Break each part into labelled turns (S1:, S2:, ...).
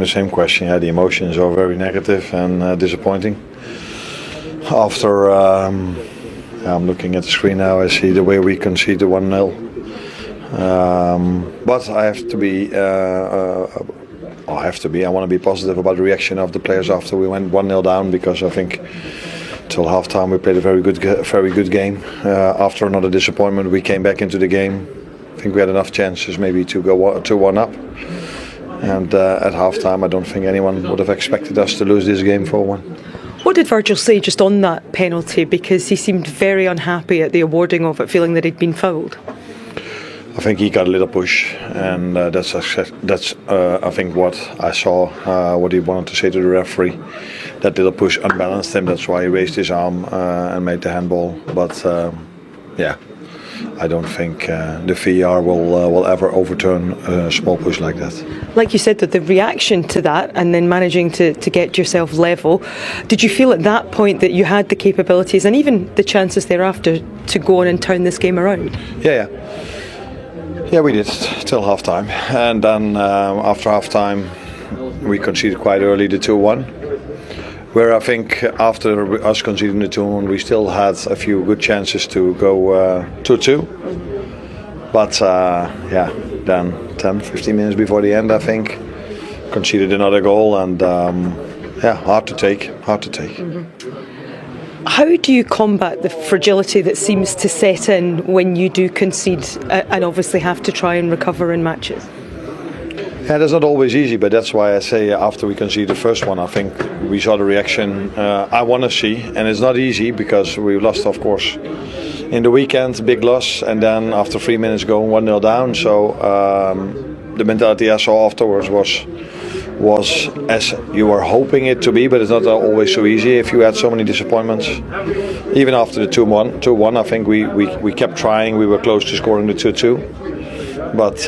S1: The same question. Yeah, the emotions are very negative and disappointing. After I'm looking at the screen now, I see the way we conceded 1-0. But I have to be. I want to be positive about the reaction of the players after we went 1-0 down, because I think till half-time we played a very good game. After another disappointment, we came back into the game. I think we had enough chances maybe to go 2-1 up. And at half-time, I don't think anyone would have expected us to lose this game 4-1.
S2: What did Virgil say just on that penalty? Because he seemed very unhappy at the awarding of it, feeling that he'd been fouled.
S1: I think he got a little push, and that's I think what I saw, what he wanted to say to the referee. That little push unbalanced him. That's why he raised his arm and made the handball. But I don't think the VAR will ever overturn a small push like that.
S2: Like you said, that the reaction to that and then managing to get yourself level, did you feel at that point that you had the capabilities and even the chances thereafter to go on and turn this game around?
S1: Yeah, we did till half-time. And then after half-time, we conceded quite early the 2-1. Where I think after us conceding the 2-1, we still had a few good chances to go 2-2. But then 10-15 minutes before the end, I think, conceded another goal, and hard to take.
S2: Mm-hmm. How do you combat the fragility that seems to set in when you do concede and obviously have to try and recover in matches?
S1: Yeah, that's not always easy, but that's why I say after we conceded the first one, I think we saw the reaction I want to see, and it's not easy because we lost, of course, in the weekend, big loss, and then after 3 minutes going 1-0 down. So the mentality I saw afterwards was as you were hoping it to be, but it's not always so easy if you had so many disappointments. Even after the 2-1, I think we kept trying. We were close to scoring the 2-2. But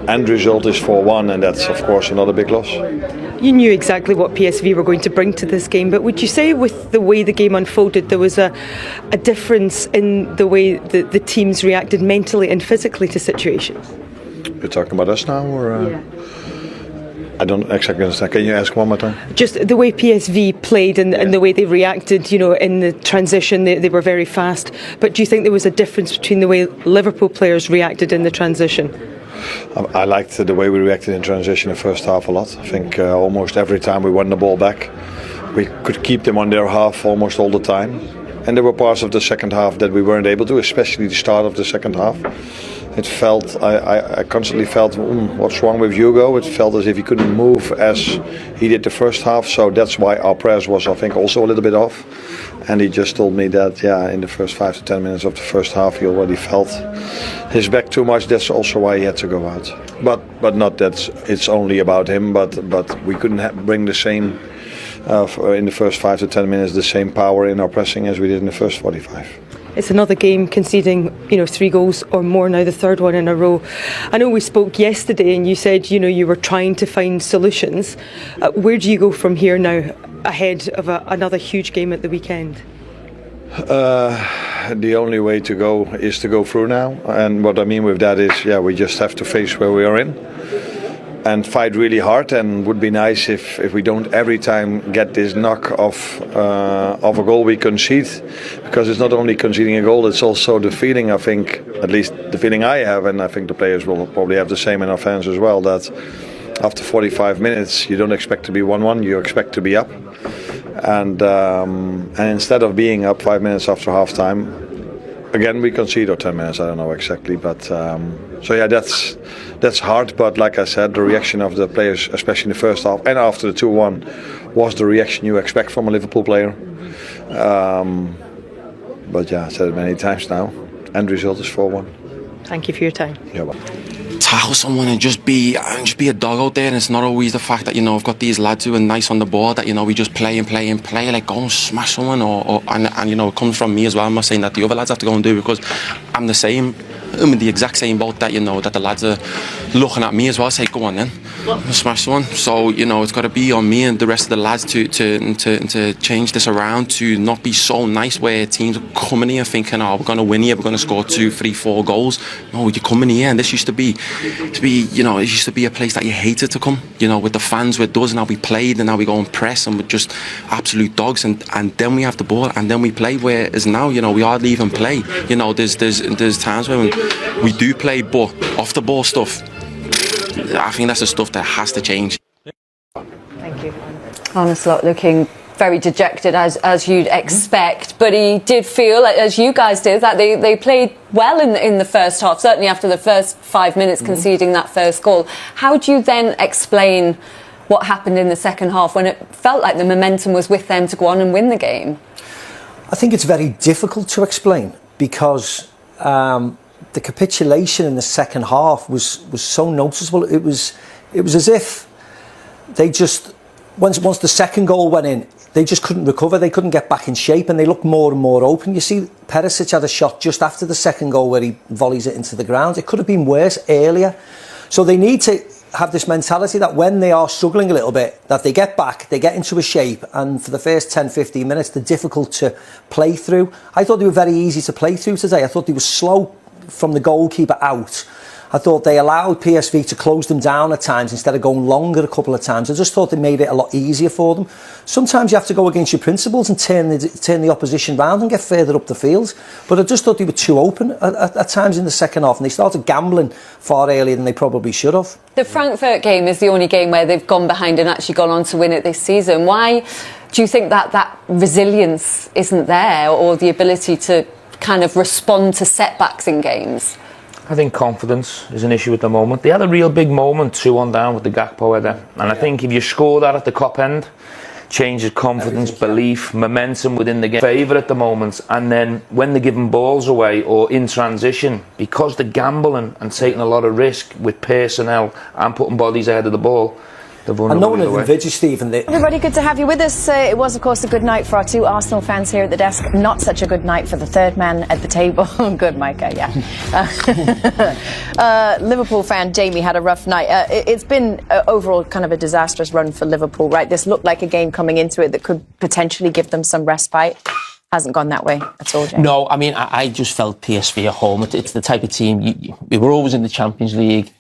S1: end result is 4-1, and that's of course another big loss.
S2: You knew exactly what PSV were going to bring to this game, but would you say with the way the game unfolded there was a difference in the way the teams reacted mentally and physically to situations?
S1: You're talking about us now, or?
S2: Yeah.
S1: I don't exactly understand. Can you ask one more time?
S2: Just the way PSV played and the way they reacted, in the transition, they were very fast. But do you think there was a difference between the way Liverpool players reacted in the transition?
S1: I liked the way we reacted in transition in the first half a lot. I think almost every time we won the ball back, we could keep them on their half almost all the time. And there were parts of the second half that we weren't able to, especially the start of the second half. It felt, I constantly felt, what's wrong with Hugo? It felt as if he couldn't move as he did the first half. So that's why our press was, I think, also a little bit off. And he just told me that, in the first 5 to 10 minutes of the first half, he already felt his back too much. That's also why he had to go out. But not that it's only about him, but we couldn't bring the same, in the first 5 to 10 minutes, the same power in our pressing as we did in the first 45.
S2: It's another game conceding, 3 goals or more now, the third one in a row. I know we spoke yesterday and you said, you were trying to find solutions. Where do you go from here now ahead of another huge game at the weekend?
S1: The only way to go is to go through now. And what I mean with that is, we just have to face where we are in and fight really hard. And would be nice if we don't every time get this knock of a goal we concede, because it's not only conceding a goal, it's also the feeling, I think, at least the feeling I have, and I think the players will probably have the same in our fans as well, that after 45 minutes you don't expect to be 1-1, you expect to be up, and instead of being up 5 minutes after half time, again we concede, or 10 minutes, I don't know exactly, but that's hard. But like I said, the reaction of the players, especially in the first half and after the 2-1, was the reaction you expect from a Liverpool player. But I said it many times now, end result is 4-1.
S2: Thank you for your time.
S1: You're welcome.
S3: Tackle someone and just be a dog out there, and it's not always the fact that I've got these lads who are nice on the ball that we just play, like go and smash someone, and it comes from me as well. I'm not saying that the other lads have to go and do it, because I'm the same. I'm in the exact same boat that, that the lads are looking at me as well. Say, go on then, smash one. So, it's got to be on me and the rest of the lads to change this around, to not be so nice where teams are coming here thinking, oh, we're going to win here, we're going to score 2, 3, 4 goals. No, you come in here, and this used to be, it used to be a place that you hated to come, with the fans, with us, and how we played, and how we go and press, and we're just absolute dogs, and then we have the ball, and then we play, whereas now, we hardly even play. There's times when we do play, but off the ball stuff, I think that's the stuff that has to change.
S4: Thank you. Arne Slot looking very dejected, as you'd expect, but he did feel, as you guys did, that they played well in the first half, certainly after the first 5 minutes conceding that first goal. How do you then explain what happened in the second half when it felt like the momentum was with them to go on and win the game?
S5: I think it's very difficult to explain, because the capitulation in the second half was so noticeable. It was as if they just, once the second goal went in, they just couldn't recover. They couldn't get back in shape, and they looked more and more open. You see, Perisic had a shot just after the second goal where he volleys it into the ground. It could have been worse earlier. So they need to have this mentality that when they are struggling a little bit, that they get back, they get into a shape, and for the first 10-15 minutes they're difficult to play through. I thought they were very easy to play through today. I thought they were slow from the goalkeeper out. I thought they allowed PSV to close them down at times instead of going longer a couple of times. I just thought they made it a lot easier for them. Sometimes you have to go against your principles and turn the opposition round and get further up the field. But I just thought they were too open at times in the second half, and they started gambling far earlier than they probably should have. The
S4: Frankfurt game is the only game where they've gone behind and actually gone on to win it this season. Why do you think that resilience isn't there, or the ability to kind of respond to setbacks in games?
S6: I think confidence is an issue at the moment. They had a real big moment, 2-1 down with the Gakpo header. And I think if you score that at the Kop end, changes confidence, belief, momentum within the game. Favour at the moment. And then when they're giving balls away or in transition, because they're gambling and taking a lot of risk with personnel and putting bodies ahead of the ball, and
S5: no one had envisaged, Stephen.
S7: Everybody, good to have you with us. It was, of course, a good night for our two Arsenal fans here at the desk. Not such a good night for the third man at the table. Good, Micah, yeah. Liverpool fan Jamie had a rough night. It's been overall kind of a disastrous run for Liverpool, right? This looked like a game coming into it that could potentially give them some respite. Hasn't gone that way at all, Jamie.
S8: No, I mean, I just felt PSV at home. It's the type of team, we were always in the Champions League.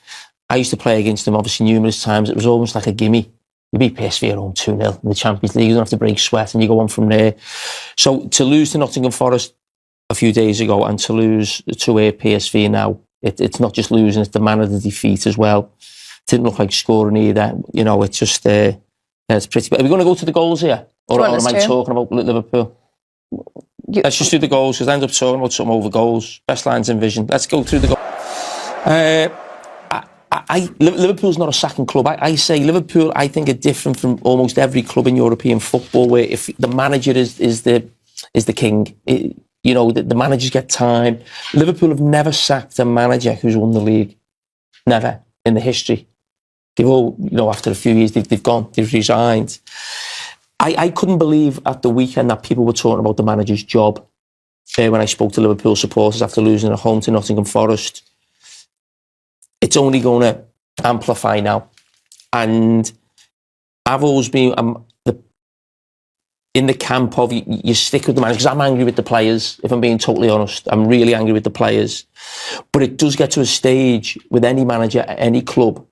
S8: I used to play against them, obviously, numerous times. It was almost like a gimme. You beat PSV at home 2-0 in the Champions League. You don't have to break sweat, and you go on from there. So to lose to Nottingham Forest a few days ago and to lose to PSV now, it's not just losing, it's the manner of the defeat as well. Didn't look like scoring either. It's just, it's pretty bad. Are we going to go to the goals here? Or am I talking about Liverpool? Let's just do the goals, because I end up talking about something over goals. Best lines in vision. Let's go through the goals. Liverpool's not a sacking club. I say Liverpool, I think, are different from almost every club in European football, where if the manager is the king, the managers get time. Liverpool have never sacked a manager who's won the league. Never in the history. They've all, after a few years, they've gone, they've resigned. I couldn't believe at the weekend that people were talking about the manager's job. When I spoke to Liverpool supporters after losing at home to Nottingham Forest. It's only going to amplify now. And I've always been in the camp of you stick with the manager, because I'm angry with the players, if I'm being totally honest. I'm really angry with the players. But it does get to a stage with any manager at any club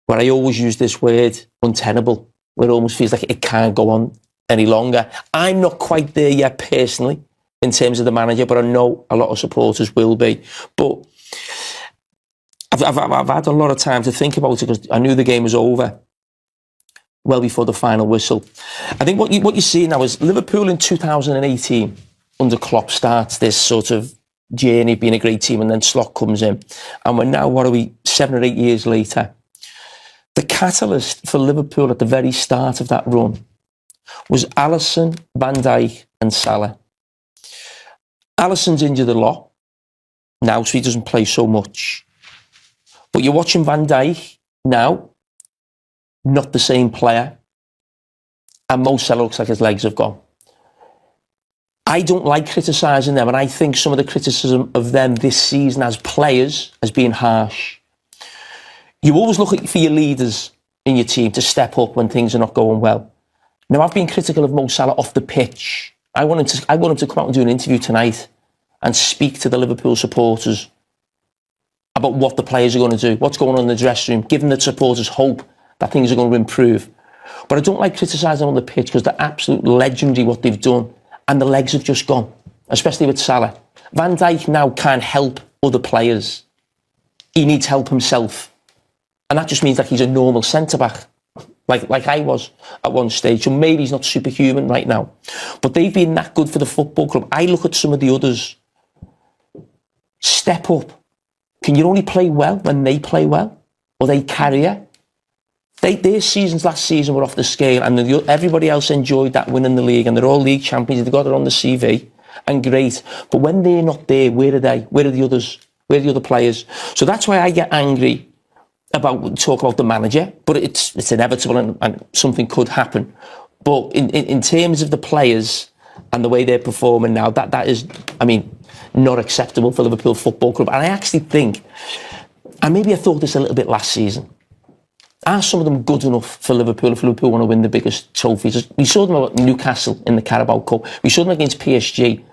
S8: where I always use this word, untenable, where it almost feels like it can't go on any longer. I'm not quite there yet personally in terms of the manager, but I know a lot of supporters will be. But I've had a lot of time to think about it, because I knew the game was over well before the final whistle. I think what you see now is Liverpool in 2018 under Klopp starts this sort of journey being a great team, and then Slot comes in, and we're now, 7 or 8 years later. The catalyst for Liverpool at the very start of that run was Alisson, Van Dijk and Salah. Alisson's injured a lot now, so he doesn't play so much. But you're watching Van Dijk now, not the same player. And Mo Salah looks like his legs have gone. I don't like criticising them, and I think some of the criticism of them this season as players has been harsh. You always look for your leaders in your team to step up when things are not going well. Now, I've been critical of Mo Salah off the pitch. I want him to come out and do an interview tonight and speak to the Liverpool supporters about what the players are going to do, what's going on in the dressing room, giving the supporters hope that things are going to improve. But I don't like criticising on the pitch because they're absolutely legendary what they've done, and the legs have just gone, especially with Salah. Van Dijk now can't help other players. He needs help himself. And that just means that he's a normal centre-back, like I was at one stage. So maybe he's not superhuman right now. But they've been that good for the football club. I look at some of the others. Step up. Can you only play well when they play well? Or they carry you? Their seasons last season were off the scale, and everybody else enjoyed that win in the league, and they're all league champions. They've got it on the CV, and great. But when they're not there, where are they? Where are the others? Where are the other players? So that's why I get angry about talk about the manager. But it's inevitable, and something could happen. But in terms of the players and the way they're performing now, that is, I mean, not acceptable for Liverpool Football Club. And I actually think, and maybe I thought this a little bit last season, are some of them good enough for Liverpool if Liverpool want to win the biggest trophies? We saw them at Newcastle in the Carabao Cup. We saw them against PSG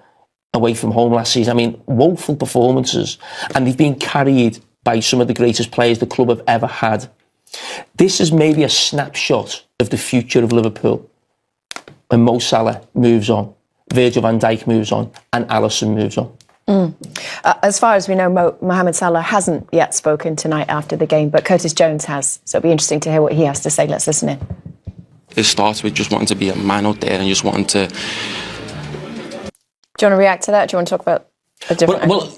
S8: away from home last season. I mean, woeful performances. And they've been carried by some of the greatest players the club have ever had. This is maybe a snapshot of the future of Liverpool when Mo Salah moves on, Virgil van Dijk moves on, and Alisson moves on.
S7: As far as we know, Mohamed Salah hasn't yet spoken tonight after the game, but Curtis Jones has. So it'll be interesting to hear what he has to say. Let's listen in.
S3: It starts with just wanting to be a man out there and just wanting to...
S7: Do you want to react to that? Do you want to talk about a different...
S8: Well,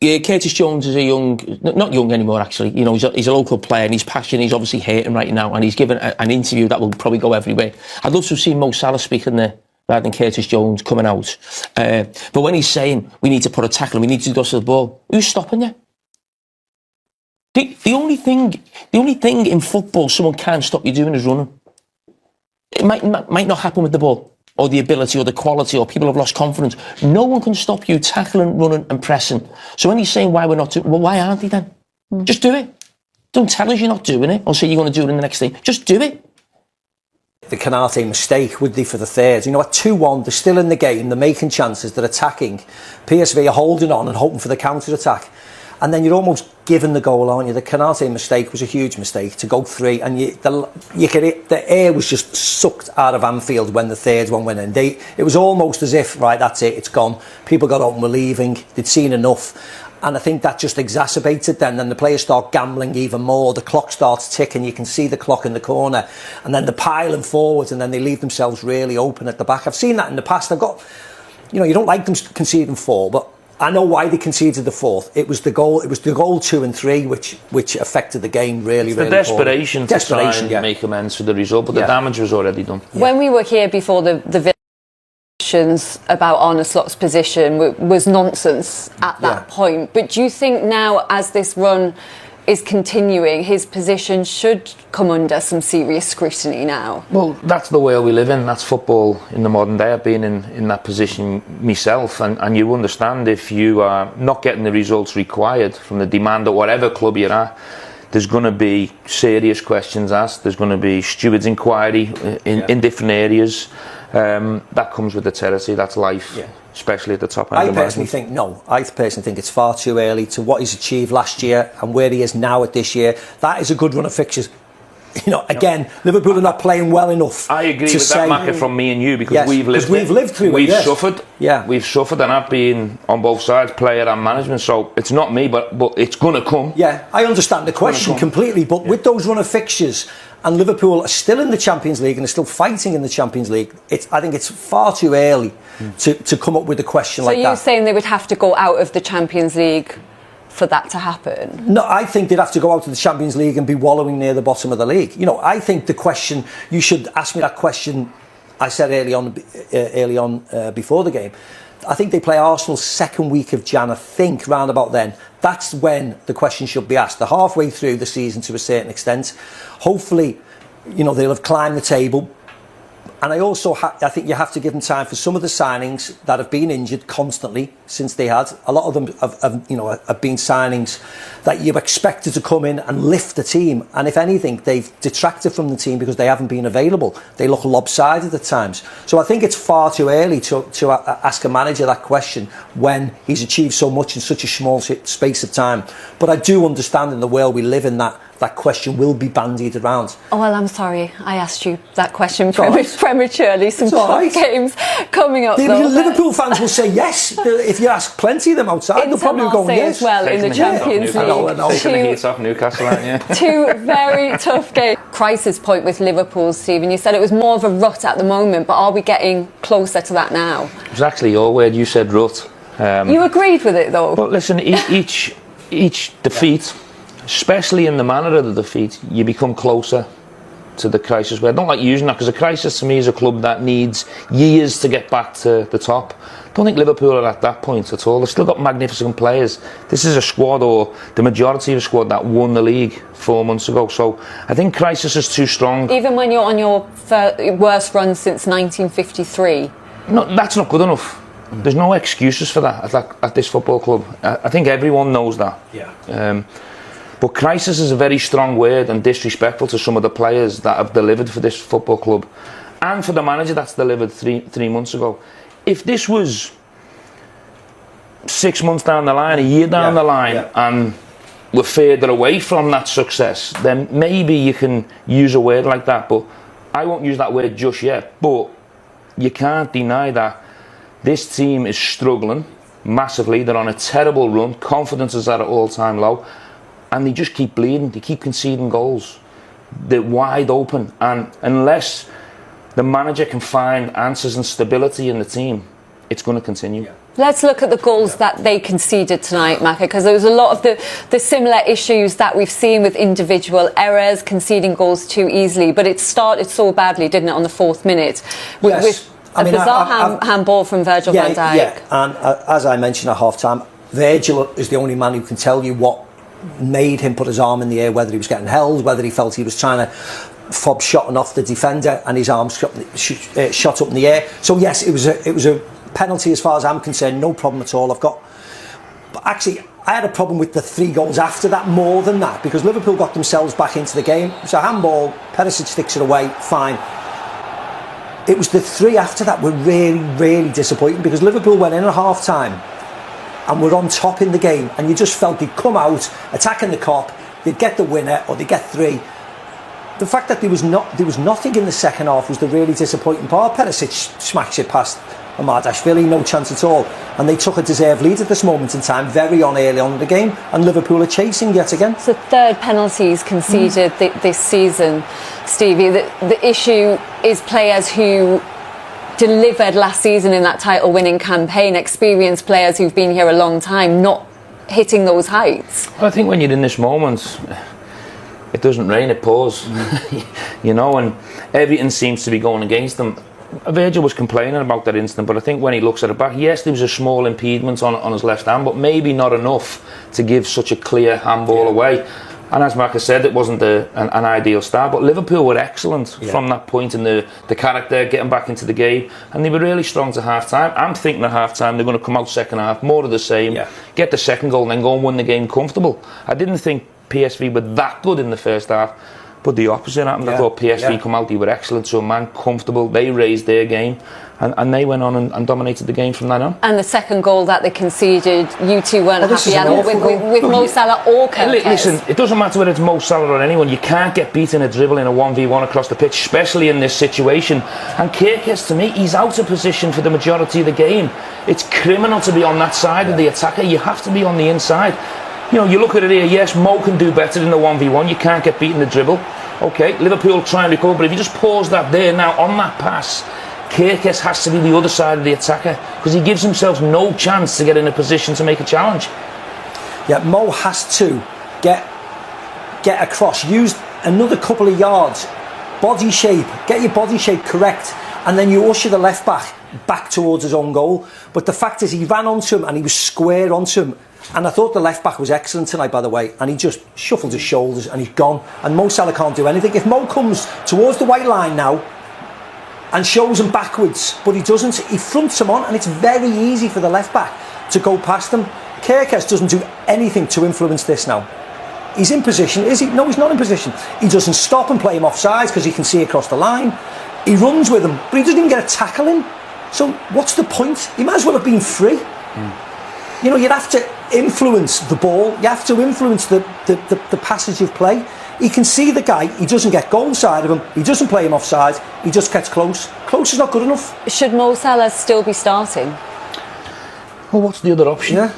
S8: Curtis Jones is a young... Not young anymore, actually. You know, he's a local player and he's passionate. He's obviously hating right now, and he's given an interview that will probably go everywhere. I'd love to have seen Mo Salah speaking there rather than Curtis Jones coming out. But when he's saying we need to put a tackle, we need to go to the ball, who's stopping you? The only thing in football someone can't stop you doing is running. It might not happen with the ball, or the ability, or the quality, or people have lost confidence. No one can stop you tackling, running, and pressing. So when he's saying why we're not doing, well, why aren't they then? Just do it. Don't tell us you're not doing it, or say you're going to do it in the next thing. Just do it.
S5: The Canate mistake, would they, for the third? You know, at 2-1, they're still in the game, they're making chances, they're attacking. PSV are holding on and hoping for the counter-attack. And then you're almost given the goal, aren't you? The Canate mistake was a huge mistake to go 3, and the air was just sucked out of Anfield when the third one went in. It was almost as if, right, that's it, it's gone. People got up and were leaving, they'd seen enough. And I think that just exacerbated then the players start gambling even more. The clock starts ticking, you can see the clock in the corner, and then they're piling forwards, and then they leave themselves really open at the back. I've seen that in the past. You don't like them conceding 4, but I know why they conceded the 4th. It was the goal 2 and 3 which affected the game really,
S6: it's
S5: really.
S6: The desperation to try and
S5: yeah.
S6: make amends for the result, but the damage was already done.
S4: Yeah. When we were here before the about Arne Slot's position was nonsense at that point. But do you think now, as this run is continuing, his position should come under some serious scrutiny now?
S6: Well, that's the world we live in. That's football in the modern day. I've been in that position myself, and you understand if you are not getting the results required from the demand at whatever club you're at, there's going to be serious questions asked. There's going to be stewards' inquiry in different areas. That comes with the territory. That's life, especially at the top end. I personally
S5: think it's far too early to what he's achieved last year and where he is now at this year. That is a good run of fixtures. You know, again, Liverpool are not playing well enough.
S6: I agree with that, Macca, from me and you, because we've lived through it. We've suffered.
S5: Yeah,
S6: we've suffered, and I've been on both sides, player and management. So it's not me, but it's going to come.
S5: Yeah, I understand the question completely, but with those run of fixtures, and Liverpool are still in the Champions League and are still fighting in the Champions League, I think it's far too early to come up with a question like that.
S4: So you're saying they would have to go out of the Champions League for that to happen?
S5: No, I think they'd have to go out of the Champions League and be wallowing near the bottom of the league. You know, I think the question, you should ask me that question, I said early on before the game. I think they play Arsenal second week of Jan, I think, round about then. That's when the question should be asked. They're halfway through the season to a certain extent. Hopefully, you know, they'll have climbed the table. And I also I think you have to give them time for some of the signings that have been injured constantly since they had. A lot of them have been signings that you expected to come in and lift the team. And if anything, they've detracted from the team because they haven't been available. They look lopsided at times. So I think it's far too early to ask a manager that question when he's achieved so much in such a small space of time. But I do understand in the world we live in that question will be bandied around.
S4: Oh, well, I'm sorry. I asked you that question prematurely. Some tough games coming up, though.
S5: Liverpool fans will say yes. If you ask plenty of them outside, they'll probably go yes.
S4: As well in the Champions League.
S6: Taking the heat off Newcastle, aren't you?
S4: Two very tough games. Crisis point with Liverpool, Stephen. You said it was more of a rut at the moment, but are we getting closer to that now?
S6: It was actually your word. You said rut.
S4: You agreed with it, though.
S6: But listen, each defeat, especially in the manner of the defeat, you become closer to the crisis. I don't like using that because a crisis to me is a club that needs years to get back to the top. I don't think Liverpool are at that point at all. They've still got magnificent players. This is a squad, or the majority of a squad, that won the league 4 months ago. So I think crisis is too strong.
S4: Even when you're on your worst run since 1953?
S6: No, that's not good enough. There's no excuses for that at this football club. I think everyone knows that.
S5: Yeah.
S6: But crisis is a very strong word and disrespectful to some of the players that have delivered for this football club and for the manager that's delivered three months ago. If this was 6 months down the line, a year down the line, and we're further away from that success, then maybe you can use a word like that. But I won't use that word just yet. But you can't deny that this team is struggling massively. They're on a terrible run. Confidence is at an all-time low. And they just keep bleeding. They keep conceding goals. They're wide open. And unless the manager can find answers and stability in the team, it's going to continue. Yeah.
S4: Let's look at the goals that they conceded tonight, Maka, because there was a lot of the similar issues that we've seen with individual errors, conceding goals too easily. But it started so badly, didn't it, on the 4th minute?
S5: Yes.
S4: With a bizarre handball from Virgil van Dijk.
S5: Yeah, and as I mentioned at half-time, Virgil is the only man who can tell you what made him put his arm in the air, whether he was getting held, whether he felt he was trying to fob shot off the defender and his arm shot up in the air. So yes, it was a penalty as far as I'm concerned, no problem at all. But actually I had a problem with the 3 goals after that more than that, because Liverpool got themselves back into the game. It's a handball, Perisic sticks it away, fine. It was the 3 after that were really, really disappointing, because Liverpool went in at half-time and were on top in the game, and you just felt they'd come out attacking the Kop, they'd get the winner or they'd get 3. The fact that there was nothing in the second half was the really disappointing part. Perisic smacks it past Amardashvili, no chance at all, and they took a deserved lead at this moment in time, very early on in the game, and Liverpool are chasing yet again.
S4: It's the 3rd penalties conceded this season, Stevie. The issue is players who delivered last season in that title-winning campaign, experienced players who've been here a long time, not hitting those heights.
S6: I think when you're in this moment, it doesn't rain, it pours. You know, and everything seems to be going against them. Virgil was complaining about that incident, but I think when he looks at it back, yes, there was a small impediment on his left hand, but maybe not enough to give such a clear handball away. And as Marcus said, it wasn't an ideal start, but Liverpool were excellent from that point in the character, getting back into the game, and they were really strong to half-time. I'm thinking at half-time they're going to come out second half, more of the same, get the second goal and then go and win the game comfortable. I didn't think PSV were that good in the first half, but the opposite happened. I thought PSV come out, they were excellent to a man, comfortable, they raised their game, and they went on and dominated the game from then on.
S4: And the second goal that they conceded, you two weren't happy with Mo Salah or Kempes.
S6: Listen, it doesn't matter whether it's Mo Salah or anyone, you can't get beaten a dribble in a 1v1 across the pitch, especially in this situation. And Kempes, to me, he's out of position for the majority of the game. It's criminal to be on that side of the attacker, you have to be on the inside. You know, you look at it here, yes, Mo can do better in the 1v1, you can't get beaten the dribble. Okay, Liverpool try and recover, but if you just pause that there now on that pass, Kempes has to be the other side of the attacker, because he gives himself no chance to get in a position to make a challenge.
S5: Yeah, Mo has to get across, use another couple of yards, body shape, get your body shape correct, and then you usher the left back towards his own goal. But the fact is, he ran onto him and he was square onto him. And I thought the left back was excellent tonight, by the way, and he just shuffled his shoulders and he's gone. And Mo Salah can't do anything. If Mo comes towards the white line now, and shows him backwards, but he doesn't. He fronts him on, and it's very easy for the left back to go past him. Kerkez doesn't do anything to influence this now. He's in position, is he? No, he's not in position. He doesn't stop and play him offside because he can see across the line. He runs with him, but he doesn't even get a tackle in. So what's the point? He might as well have been free. You know, you'd have to influence the ball. You have to influence the passage of play. He can see the guy. He doesn't get goal inside of him. He doesn't play him offside. He just gets close. Close is not good enough.
S4: Should Mo Salah still be starting?
S6: Well, what's the other option?
S5: Yeah.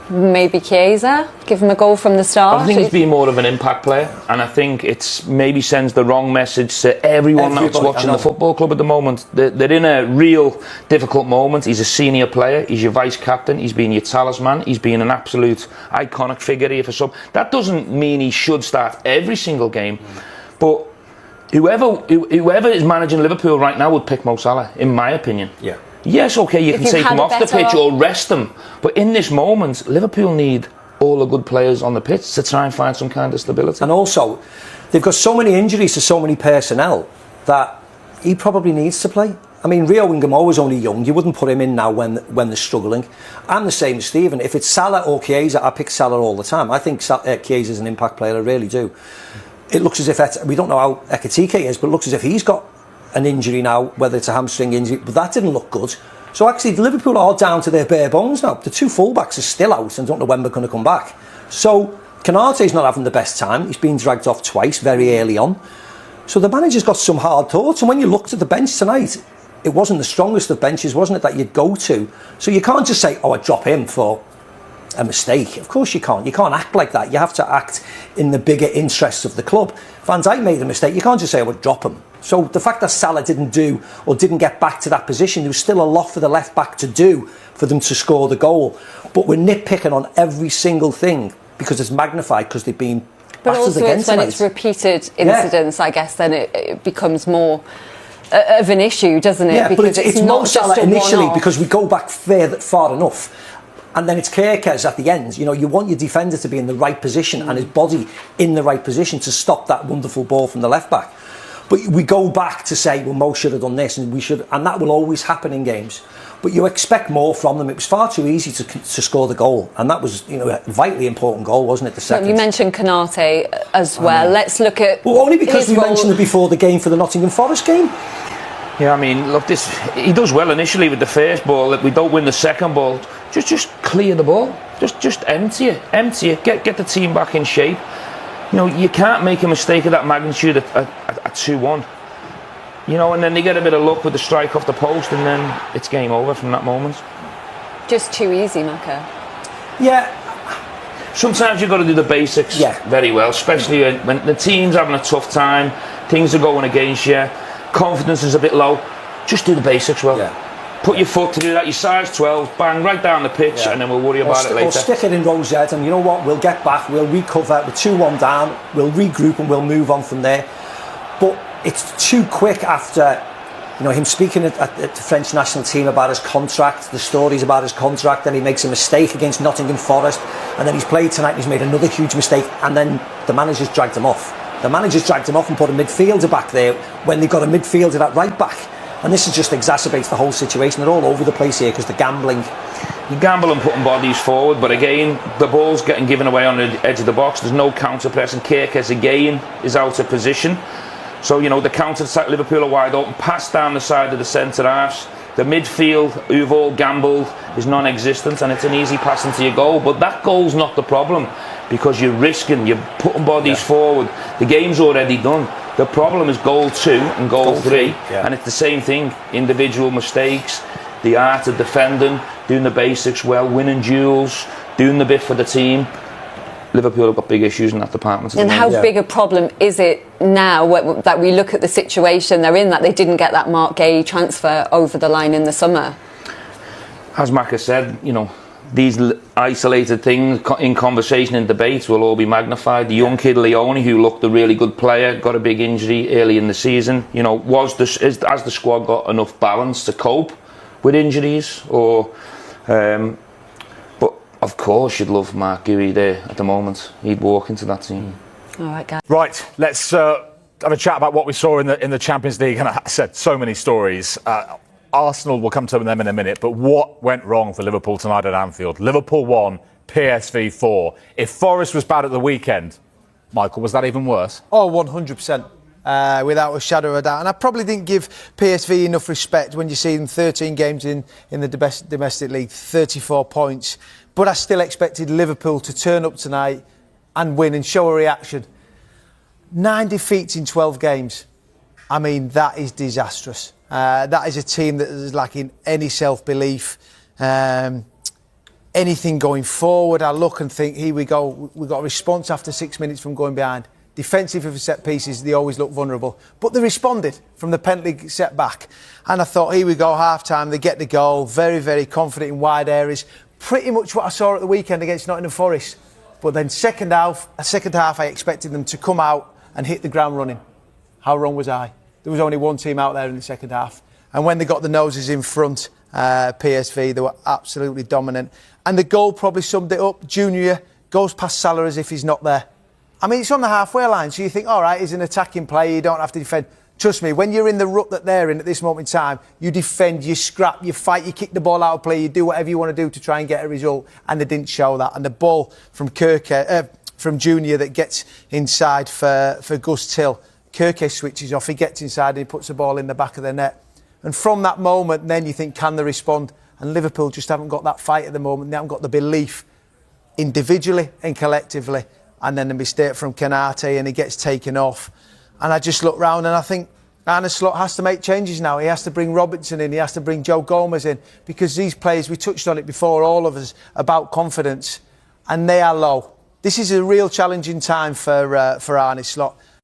S4: Maybe Chiesa, give him a goal from the start.
S6: I think he's been more of an impact player, and I think it's maybe sends the wrong message to everyone that's watching the football club at the moment. They're in a real difficult moment. He's a senior player. He's your vice captain. He's been your talisman. He's been an absolute iconic figure here for some. That doesn't mean he should start every single game, but whoever is managing Liverpool right now would pick Mo Salah, in my opinion.
S5: Yeah.
S6: Yes, okay, you can take him off the pitch or rest him. But in this moment, Liverpool need all the good players on the pitch to try and find some kind of stability.
S5: And also, they've got so many injuries to so many personnel that he probably needs to play. I mean, Rio Ngamo is only young. You wouldn't put him in now when they're struggling. I'm the same as Stephen. If it's Salah or Chiesa, I pick Salah all the time. I think Chiesa is an impact player, I really do. It looks as if, we don't know how Ekitike is, but it looks as if he's got an injury now, whether it's a hamstring injury, but that didn't look good. So actually, Liverpool are down to their bare bones now. The two fullbacks are still out and don't know when they're going to come back. So Konate's not having the best time. He's been dragged off twice very early on. So the manager's got some hard thoughts. And when you looked at the bench tonight, it wasn't the strongest of benches, wasn't it, that you'd go to? So you can't just say, I'd drop him for a mistake. Of course you can't. You can't act like that. You have to act in the bigger interests of the club. Van Dijk made a mistake. You can't just say I would drop him. So the fact that Salah didn't get back to that position, there was still a lot for the left back to do for them to score the goal. But we're nitpicking on every single thing because it's magnified because they've been
S4: but also
S5: against
S4: it's when it's repeated incidents, I guess, then it becomes more of an issue, doesn't it?
S5: Yeah,
S4: because
S5: but it's
S4: not
S5: Mo Salah
S4: just a
S5: initially
S4: one-off.
S5: because we go back far enough. And then it's Kerkez at the end. You know, you want your defender to be in the right position and his body in the right position to stop that wonderful ball from the left back. But we go back to say, well, Mo should have done this, and that will always happen in games. But you expect more from them. It was far too easy to score the goal, and that was, you know, a vitally important goal, wasn't it? The second.
S4: Well, you mentioned Konate as well. Let's look at.
S5: Well, only because we mentioned it before the game for the Nottingham Forest game.
S6: Yeah, I mean, look, he does well initially with the first ball. If we don't win the second ball, just clear the ball. Just empty it. Get the team back in shape. You know, you can't make a mistake of that magnitude at 2-1. You know, and then they get a bit of luck with the strike off the post, and then it's game over from that moment.
S4: Just too easy, Maka.
S5: Yeah.
S6: Sometimes you've got to do the basics very well, especially when the team's having a tough time, things are going against you, confidence is a bit low. Just do the basics well. Yeah. Put your foot to do that, your size 12, bang, right down the pitch, and then we'll worry about it later.
S5: Or stick it in Rosette, and you know what, we'll get back, we'll recover, we're 2-1 down, we'll regroup and we'll move on from there. But it's too quick after, you know, him speaking at the French national team about his contract, the stories about his contract, then he makes a mistake against Nottingham Forest, and then he's played tonight and he's made another huge mistake, and then the manager's dragged him off. The manager's dragged him off and put a midfielder back there when they've got a midfielder at right back. And this just exacerbates the whole situation. They're all over the place here because they're gambling.
S6: You gamble and putting bodies forward, but again, the ball's getting given away on the edge of the box. There's no counter press, and Kerkez again is out of position. So, you know, the counter attack, Liverpool are wide open, pass down the side of the centre halves. The midfield, who've all gambled, is non-existent, and it's an easy pass into your goal. But that goal's not the problem, because you're risking, you're putting bodies forward. The game's already done. The problem is goal 2 and goal 3, and it's the same thing. Individual mistakes, the art of defending, doing the basics well, winning duels, doing the bit for the team. Liverpool have got big issues in that department.
S4: And how big a problem is it now that we look at the situation they're in, that they didn't get that Mark Gay transfer over the line in the summer?
S6: As Maka said, you know, these isolated things in conversation and debates will all be magnified. The young kid Leone, who looked a really good player, got a big injury early in the season. You know, has the squad got enough balance to cope with injuries? Or, but of course, you'd love Mark Guéhi there at the moment. He'd walk into that team.
S4: All right, guys.
S9: Right, let's have a chat about what we saw in the Champions League, and I said so many stories. Arsenal, will come to them in a minute, but what went wrong for Liverpool tonight at Anfield? Liverpool 1, PSV 4. If Forest was bad at the weekend, Michael, was that even worse?
S10: Oh, 100%. Without a shadow of a doubt. And I probably didn't give PSV enough respect when you see them 13 games in the domestic league, 34 points. But I still expected Liverpool to turn up tonight and win and show a reaction. 9 defeats in 12 games. I mean, that is disastrous. That is a team that is lacking any self-belief, anything going forward. I look and think, here we go. We got a response after 6 minutes from going behind. Defensive for set pieces, they always look vulnerable. But they responded from the penalty set back. And I thought, here we go, half-time, they get the goal. Very, very confident in wide areas. Pretty much what I saw at the weekend against Nottingham Forest. But then second half, I expected them to come out and hit the ground running. How wrong was I? There was only one team out there in the second half. And when they got the noses in front, PSV, they were absolutely dominant. And the goal probably summed it up. Junior goes past Salah as if he's not there. I mean, it's on the halfway line, so you think, all right, he's an attacking player, you don't have to defend. Trust me, when you're in the rut that they're in at this moment in time, you defend, you scrap, you fight, you kick the ball out of play, you do whatever you want to do to try and get a result, and they didn't show that. And the ball from from Junior that gets inside for Gus Till, Kirke switches off, he gets inside and he puts the ball in the back of the net. And from that moment, then you think, can they respond? And Liverpool just haven't got that fight at the moment, they haven't got the belief individually and collectively. And then the mistake from Kanate and he gets taken off. And I just look round and I think Arne Slot has to make changes now. He has to bring Robertson in, he has to bring Joe Gomez in, because these players, we touched on it before, all of us, about confidence, and they are low. This is a real challenging time for Arne Slot.